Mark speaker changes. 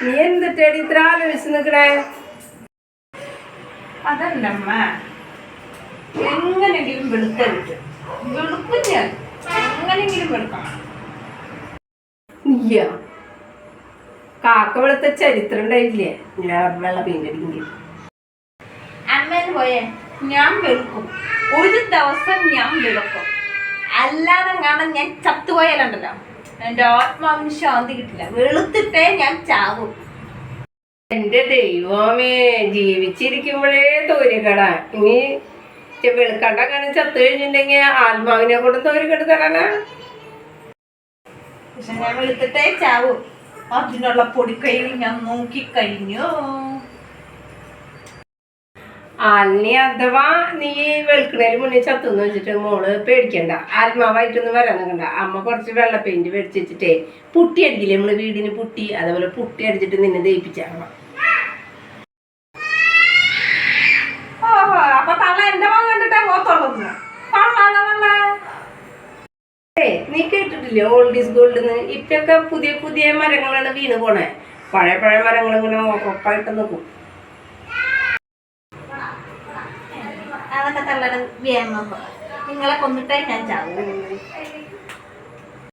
Speaker 1: നീ എന്തിട്ടേടി ഇത്ര ആലോചിച്ച് നിക്കണേ?
Speaker 2: അതല്ലമ്മ, എങ്ങനെങ്കിലും വെളുക്കരുത്. വെളുപ്പില്ല, എങ്ങനെങ്കിലും വെളുക്കണം.
Speaker 1: നീയാ കാക്ക വെളുത്ത ചരിത്രം ഉണ്ടായില്ലേ? വെള്ള പെയിന്റടിക്കെങ്കിൽ
Speaker 2: അമ്മേന് പോയേ ഞാൻ വെളുക്കും. ഒരു ദിവസം ഞാൻ വെളുക്കും. അല്ലാതെ കാണാൻ ഞാൻ ചത്തുപോയാലുണ്ടല്ലോ, എൻ്റെ ആത്മാവിന് ശാന്തി കിട്ടില്ല. വെളുത്തിട്ടേ ഞാൻ ചാവും.
Speaker 1: എന്റെ ദൈവമേ, ജീവിച്ചിരിക്കുമ്പോഴേ തോരിക്കട. ഇനി വെളുക്കണ്ട കാണാൻ ചത്തു കഴിഞ്ഞിട്ടുണ്ടെങ്കിൽ ആത്മാവിനെ കൊണ്ട് തോരിക്കെട്ട് തരാനാ.
Speaker 2: പക്ഷെ ഞാൻ വെളുത്തിട്ടേ ചാവും. അതിനുള്ള പൊടിക്കൈകൾ ഞാൻ നോക്കിക്കഴിഞ്ഞു.
Speaker 1: ആലിനി അഥവാ നീ വെളുക്കണേന് മുന്നേ ചത്തുന്ന് വെച്ചിട്ട് മോള് പേടിക്കണ്ട, ആത്മാവായിട്ടൊന്നും വരാൻ നിൽക്കണ്ട. അമ്മ കുറച്ച് വെള്ള പെയിന്റ് മേടിച്ച് വെച്ചിട്ടേ പുട്ടി അടിക്കില്ലേ നമ്മള് വീടിന് പുട്ടി, അതേപോലെ പുട്ടി അടിച്ചിട്ട് നിന്നെ ദയിപ്പിച്ചാക്കണം.
Speaker 2: അപ്പൊ തള്ള എന്റെ മകൻ കണ്ടിട്ടേ പോത്തുള്ളൂ.
Speaker 1: നീ കേട്ടിട്ടില്ലേ ഓൾഡ് ഈസ് ഗോൾഡ് എന്ന്? ഇപ്പൊക്കെ പുതിയ പുതിയ മരങ്ങളാണ് വീണ് പോണേ. പഴയ പഴയ മരങ്ങൾ ഇങ്ങനെ ഉറപ്പായിട്ട് നിൽക്കും.
Speaker 2: അതൊക്കെ തള്ളയുടെ വ്യായാമം. നിങ്ങളെ കൊന്നിട്ടേ ഞാൻ ചാവും.